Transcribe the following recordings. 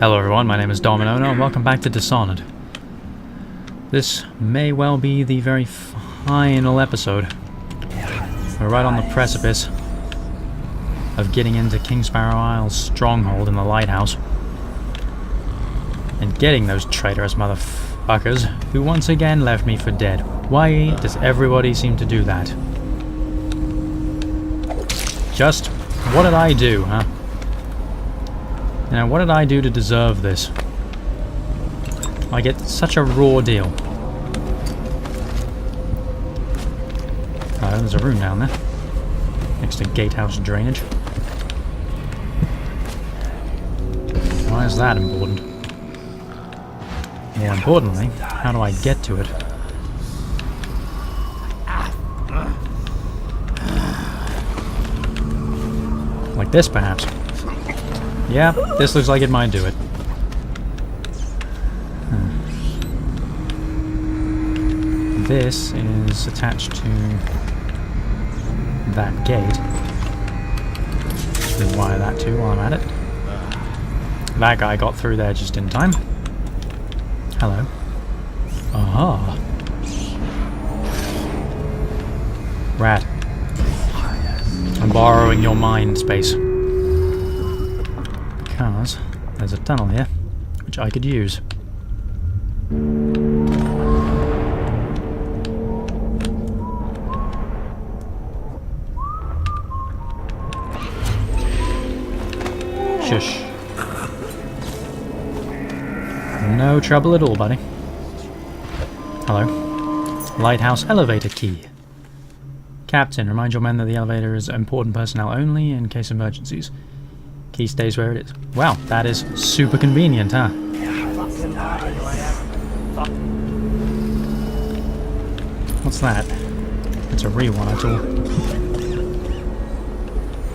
Hello everyone, my name is Domino and welcome back to Dishonored. This may well be the very final episode. We're right on the precipice of getting into King Sparrow Isle's stronghold in the lighthouse. And getting those traitorous motherfuckers who once again left me for dead. Why does everybody seem to do that? Just, what did I do, huh? You know, what did I do to deserve this? I get such a raw deal. Oh, there's a room down there. Next to gatehouse drainage. Why is that important? More importantly, how do I get to it? Like this, perhaps? Yeah, this looks like it might do it. This is attached to that gate. Just wire that too while I'm at it. That guy got through there just in time. Hello. Aha. Rat. I'm borrowing your mind space. Because there's a tunnel here, which I could use. Shush. No trouble at all, buddy. Hello. Lighthouse elevator key. Captain, remind your men that the elevator is important personnel only in case of emergencies. Key stays where it is. Wow, that is super convenient, huh? What's that? It's a rewire tool.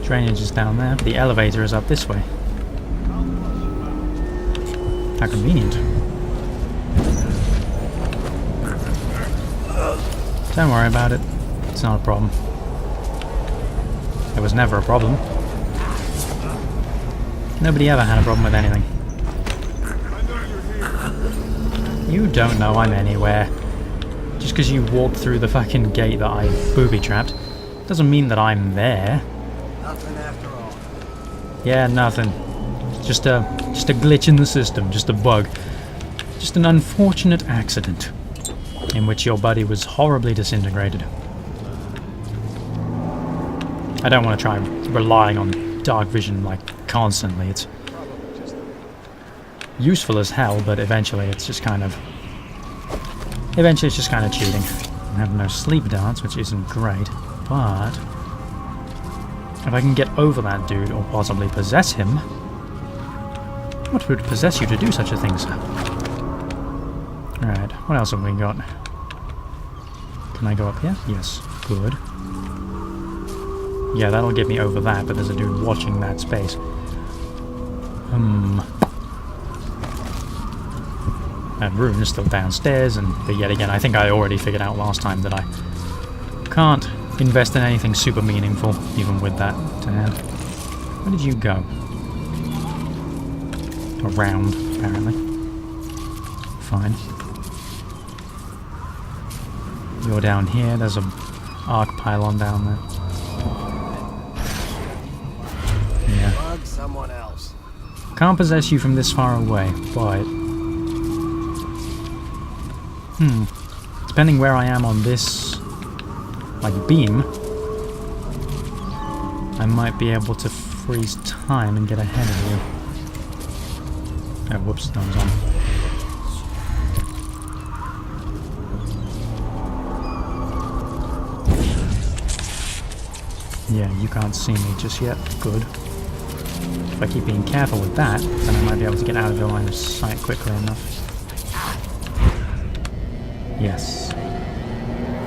Drainage is down there. The elevator is up this way. How convenient. Don't worry about it. It's not a problem. It was never a problem. Nobody ever had a problem with anything. You don't know I'm anywhere. Just because you walked through the fucking gate that I booby-trapped doesn't mean that I'm there. Nothing after all. Yeah, nothing. Just a glitch in the system, just a bug. Just an unfortunate accident in which your buddy was horribly disintegrated. I don't want to try relying on dark vision like constantly. It's useful as hell, but eventually it's just kind of cheating. I have no sleep darts, which isn't great, but if I can get over that dude or possibly possess him. What would possess you to do such a thing, sir? Alright, what else have we got? Can I go up here? Yes, good. Yeah, that'll get me over that, but there's a dude watching that space. That room is still downstairs, but yet again, I think I already figured out last time that I can't invest in anything super meaningful, even with that to hand. Where did you go? Around, apparently. Fine. You're down here, there's a arc pylon down there. Yeah. Bug someone else. Can't possess you from this far away, but depending where I am on this like beam, I might be able to freeze time and get ahead of you. Oh, whoops, that was on. Yeah, you can't see me just yet. Good. If I keep being careful with that, then I might be able to get out of your line of sight quickly enough. Yes.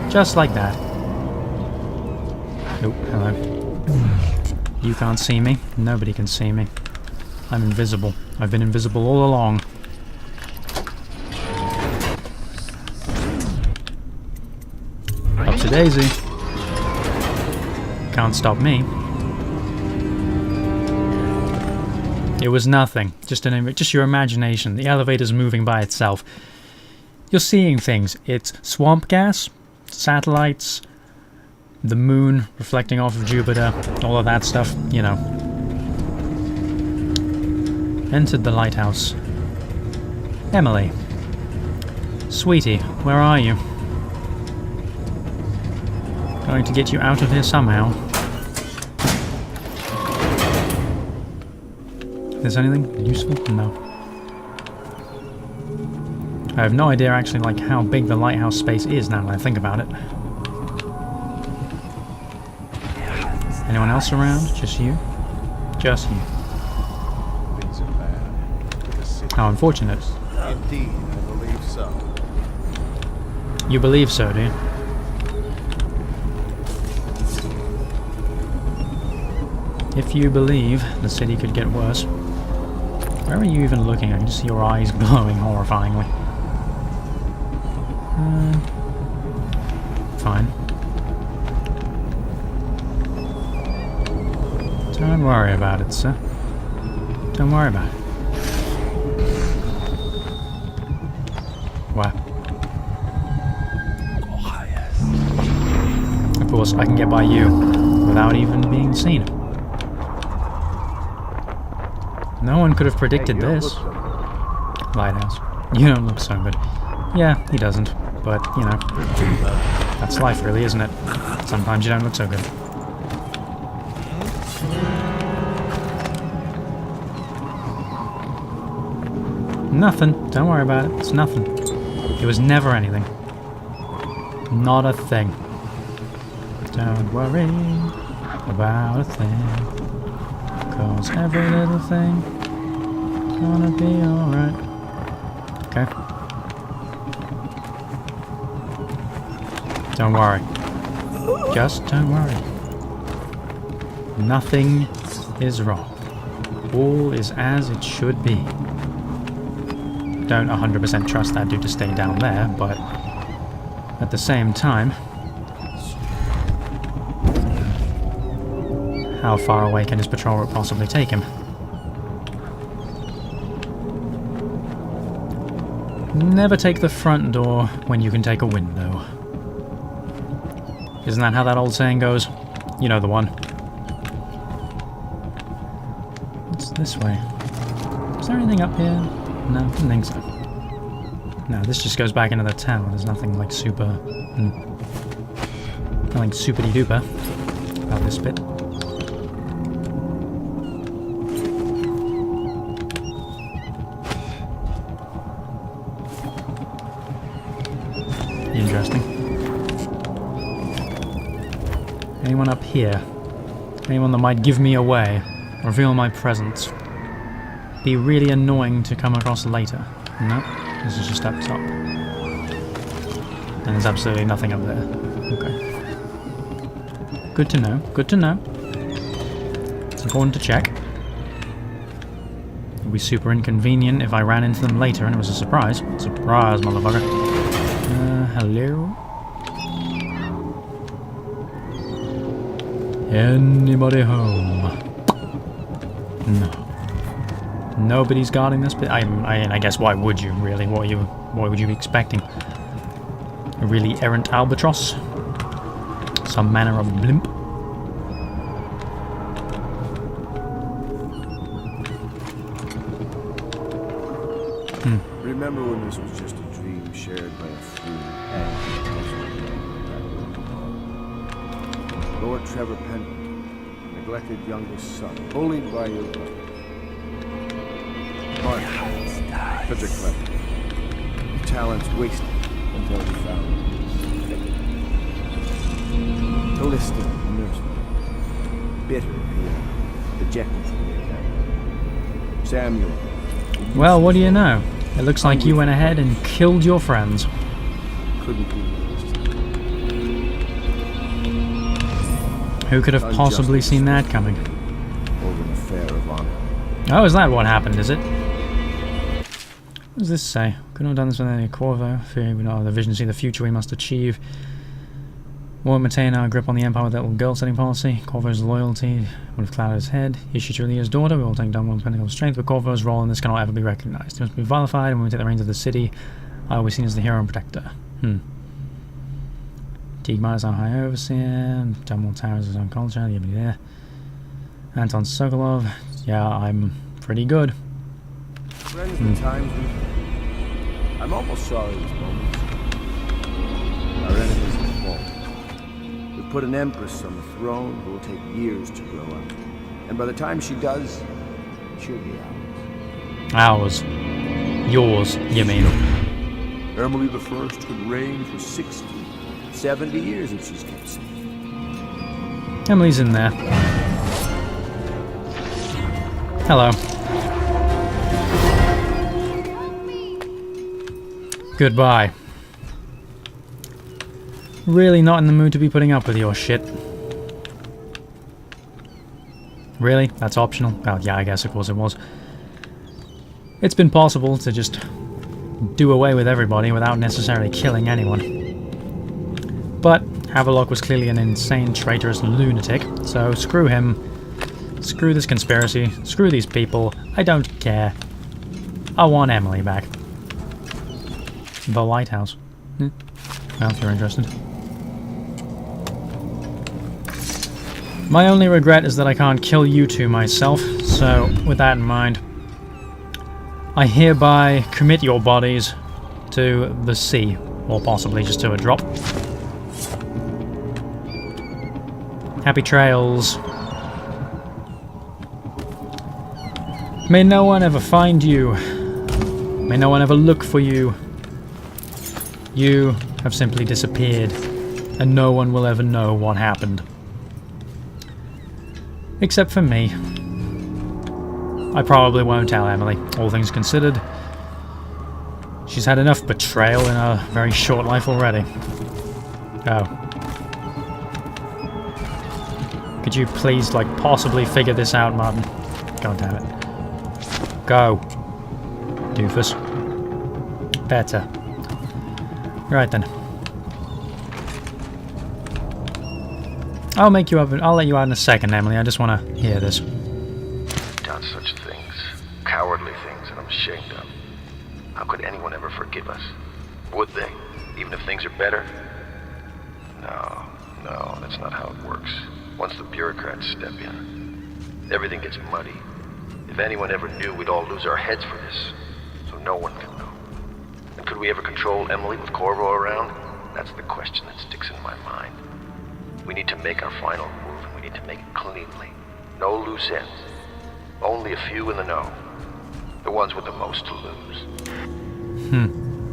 Just like that. Oh, hello. You can't see me. Nobody can see me. I'm invisible. I've been invisible all along. Up to Daisy. Can't stop me. It was nothing. Just your imagination. The elevator's moving by itself. You're seeing things. It's swamp gas, satellites, the moon reflecting off of Jupiter, all of that stuff, you know. Entered the lighthouse. Emily. Sweetie, where are you? Going to get you out of here somehow. Is anything useful? No. I have no idea actually like how big the lighthouse space is now that I think about it. Anyone else around? Just you? Just you. Things are bad. How unfortunate. Indeed, I believe so. You believe so, do you? If you believe the city could get worse. Where are you even looking? I can just see your eyes glowing horrifyingly. Fine. Don't worry about it, sir. Don't worry about it. Wow. Of course, I can get by you without even being seen. No one could have predicted this. Lighthouse. You don't look so good. Yeah, he doesn't. But, you know, that's life really, isn't it? Sometimes you don't look so good. Nothing. Don't worry about it. It's nothing. It was never anything. Not a thing. Don't worry about a thing. 'Cause every little thing gonna be alright. Okay. Don't worry. Just don't worry. Nothing is wrong. All is as it should be. Don't 100% trust that dude to stay down there, but at the same time, how far away can his patrol route possibly take him? Never take the front door when you can take a window. Isn't that how that old saying goes? You know the one. What's this way? Is there anything up here? No, I don't think so. No, this just goes back into the town. There's nothing like super... nothing super-de-duper about this bit. Interesting. Anyone up here? Anyone that might give me away? Reveal my presence? Be really annoying to come across later. No, this is just up top. And there's absolutely nothing up there. Okay. Good to know. Good to know. It's important to check. It would be super inconvenient if I ran into them later and it was a surprise. Surprise, motherfucker. Hello? Anybody home? No. Nobody's guarding this bit. I guess why would you really? What would you be expecting? A really errant albatross? Some manner of blimp? Remember when this was just a dream shared by a few and Lord Trevor Pendleton, neglected youngest son, bullied by your brother. Mark, such a clever. Your talents wasted until he found Callista, nursemaid. Bitter here, dejected from your family. Samuel. Well, what do you know? It looks like you went ahead and killed your friends. Couldn't be Who could have possibly seen that coming? over an affair of honor. Oh, is that what happened, is it? What does this say? Couldn't have done this with any Corvo. Fearing we not have the vision to see the future we must achieve. Won't maintain our grip on the Empire with that little goal-setting policy. Corvo's loyalty would have clouded his head. Is she truly his daughter? We will take down one pinnacle of strength, but Corvo's role in this cannot ever be recognized. He must be vilified, and when we take the reins of the city, I will be seen as the hero and protector. Diegmar is our high overseer. Dunwall Tower is his own culture. You'll be there. Anton Sokolov. Yeah, I'm pretty good. Friends and times I'm almost sorry these moments. Our enemies have fallen. We've put an empress on the throne who will take years to grow up. And by the time she does, she'll be ours. Ours. Yours, you mean. Emily the First could reign for 60, 70 years if she's kept safe. Emily's in there. Hello. Goodbye. Really not in the mood to be putting up with your shit. Really? That's optional? Well, yeah, I guess of course it was. It's been possible to just do away with everybody without necessarily killing anyone. But Havelock was clearly an insane, traitorous lunatic, so screw him. Screw this conspiracy. Screw these people. I don't care. I want Emily back. The lighthouse. Well, if you're interested. My only regret is that I can't kill you two myself, so with that in mind, I hereby commit your bodies to the sea, or possibly just to a drop. Happy trails. May no one ever find you. May no one ever look for you. You have simply disappeared, and no one will ever know what happened. Except for me. I probably won't tell Emily, all things considered. She's had enough betrayal in her very short life already. Oh. Could you please, like, possibly figure this out, Martin? God damn it. Go. Doofus. Better. Right then. I'll let you out in a second, Emily. I just want to hear this. Done such things. Cowardly things that I'm ashamed of. How could anyone ever forgive us? Would they? Even if things are better? No, that's not how it works. Once the bureaucrats step in, everything gets muddy. If anyone ever knew, we'd all lose our heads for this. So no one can know. And could we ever control Emily with Corvo around? That's the question that sticks in my mind. We need to make our final move, and we need to make it cleanly. No loose ends. Only a few in the know. The ones with the most to lose.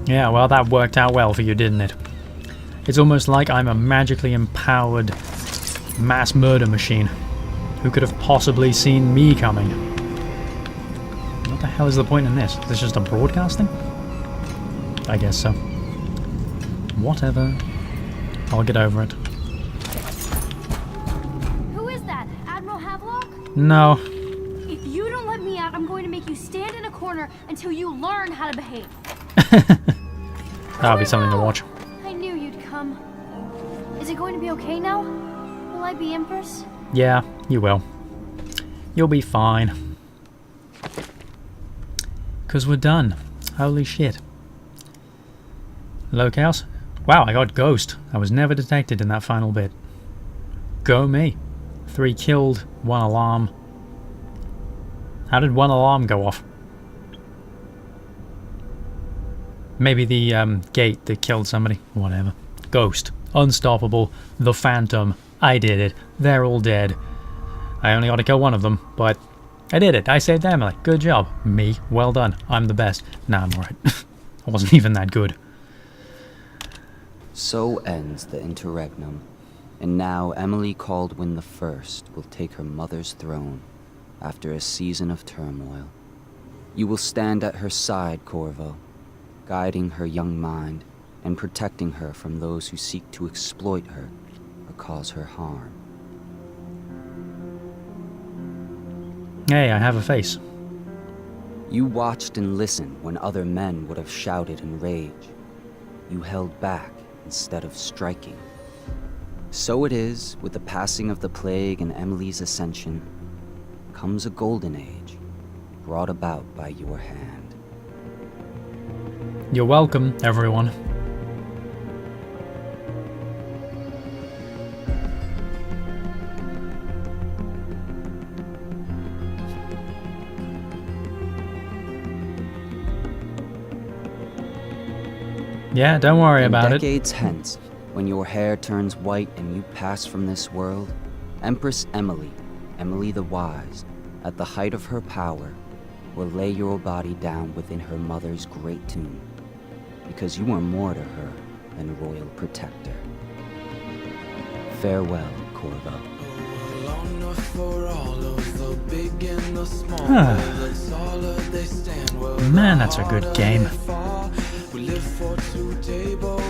Yeah, well, that worked out well for you, didn't it? It's almost like I'm a magically empowered mass murder machine. Who could have possibly seen me coming? What the hell is the point in this? Is this just a broadcasting? I guess so. Whatever. I'll get over it. Who is that? Admiral Havelock? No. If you don't let me out, I'm going to make you stand in a corner until you learn how to behave. That'll be something to watch. I knew you'd come. Is it going to be okay now? Will I be Empress? Yeah, you will. You'll be fine. 'Cause we're done. Holy shit. Locales? Wow, I got Ghost. I was never detected in that final bit. Go me. 3 killed, 1 alarm. How did 1 alarm go off? Maybe the gate that killed somebody. Whatever. Ghost. Unstoppable. The Phantom. I did it. They're all dead. I only got to kill one of them, but I did it. I saved Emily. Good job. Me. Well done. I'm the best. Nah, I'm alright. I wasn't even that good. So ends the interregnum, and now Emily Caldwin the First will take her mother's throne after a season of turmoil. You will stand at her side, Corvo, guiding her young mind and protecting her from those who seek to exploit her or cause her harm. Hey, I have a face. You watched and listened when other men would have shouted in rage. You held back instead of striking. So it is, with the passing of the plague and Emily's ascension, comes a golden age, brought about by your hand. You're welcome, everyone. Yeah, don't worry about it. Decades hence, when your hair turns white and you pass from this world, Empress Emily, Emily the Wise, at the height of her power, will lay your body down within her mother's great tomb, because you are more to her than royal protector. Farewell, Corvo. Man, that's a good game.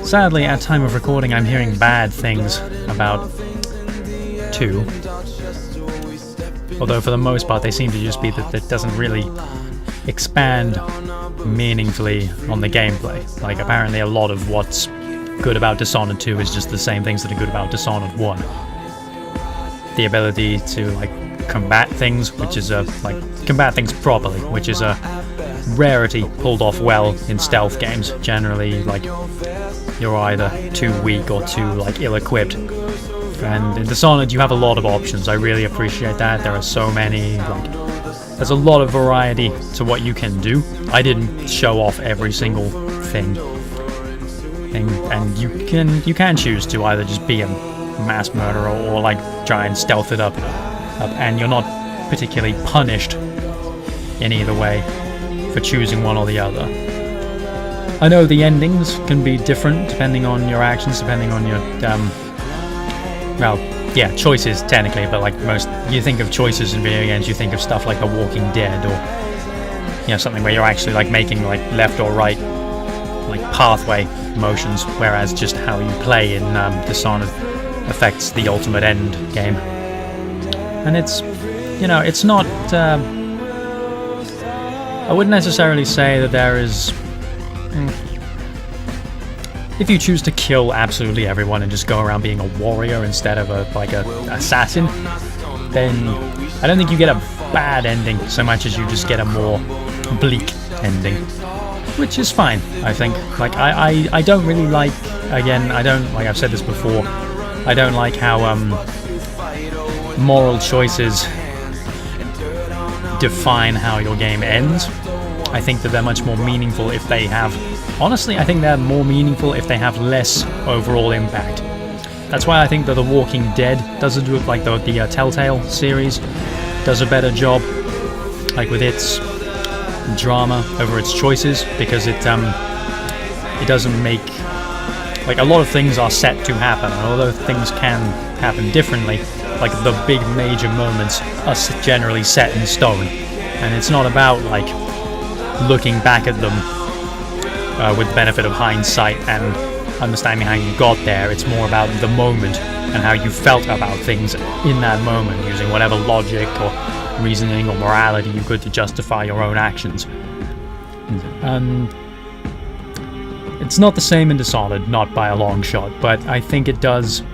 Sadly, at time of recording, I'm hearing bad things about 2. Although for the most part, they seem to just be that it doesn't really expand meaningfully on the gameplay. Like, apparently a lot of what's good about Dishonored 2 is just the same things that are good about Dishonored 1. The ability to, like, combat things, which is combat things properly, which is a rarity pulled off well in stealth games. Generally, like, you're either too weak or too, like, ill-equipped. And in Dishonored, you have a lot of options. I really appreciate that. There are so many, like, there's a lot of variety to what you can do. I didn't show off every single thing, and you can choose to either just be a mass murderer or like try and stealth it up, and you're not particularly punished in either way for choosing one or the other. I know the endings can be different depending on your actions, depending on your choices technically, but like most, you think of choices in video games, you think of stuff like The Walking Dead, or, you know, something where you're actually like making like left or right, like pathway motions, whereas just how you play in Dishonored affects the ultimate end game. And it's, you know, it's not, I wouldn't necessarily say that there is, if you choose to kill absolutely everyone and just go around being a warrior instead of a assassin, then I don't think you get a bad ending so much as you just get a more bleak ending, which is fine, I think. Like, I don't really like, again, I don't, like I've said this before, I don't like how moral choices define how your game ends. I think that they're much more meaningful if they have, honestly, I think they're more meaningful if they have less overall impact. That's why I think that The Walking Dead does it, like the Telltale series does a better job, like with its drama over its choices, because it doesn't make, like, a lot of things are set to happen, and although things can happen differently, like the big major moments are generally set in stone, and it's not about like looking back at them with the benefit of hindsight and understanding how you got there. It's more about the moment and how you felt about things in that moment, using whatever logic or reasoning or morality you could to justify your own actions. It's not the same in Dishonored, not by a long shot, but I think it does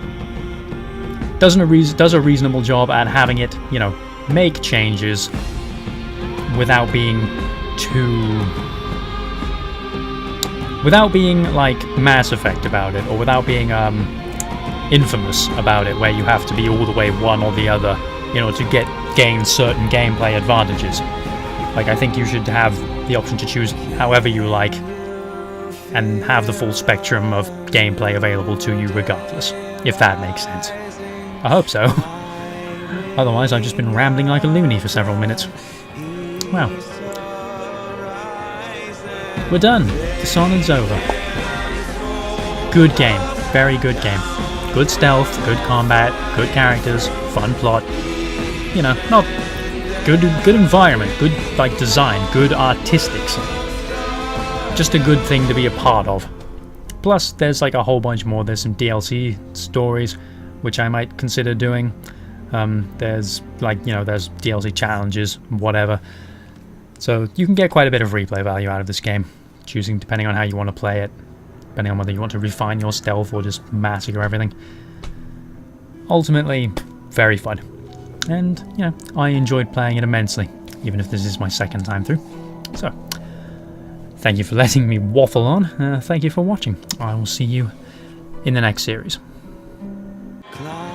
a reasonable job at having it, you know, make changes without being like Mass Effect about it, or without being Infamous about it, where you have to be all the way one or the other, you know, to gain certain gameplay advantages. Like, I think you should have the option to choose however you like and have the full spectrum of gameplay available to you regardless, if that makes sense. I hope so. Otherwise, I've just been rambling like a loony for several minutes. Well, we're done. Dishonored's over. Good game. Very good game. Good stealth, good combat, good characters, fun plot. You know, not good environment, good like design, good artistics. Just a good thing to be a part of. Plus, there's like a whole bunch more. There's some DLC stories, which I might consider doing. There's like, you know, there's DLC challenges, whatever. So you can get quite a bit of replay value out of this game, choosing depending on how you want to play it, depending on whether you want to refine your stealth or just massacre everything. ultimately very fun. And, you know, I enjoyed playing it immensely, even if this is my second time through. So, thank you for letting me waffle on. Thank you for watching. I will see you in the next series. Cloud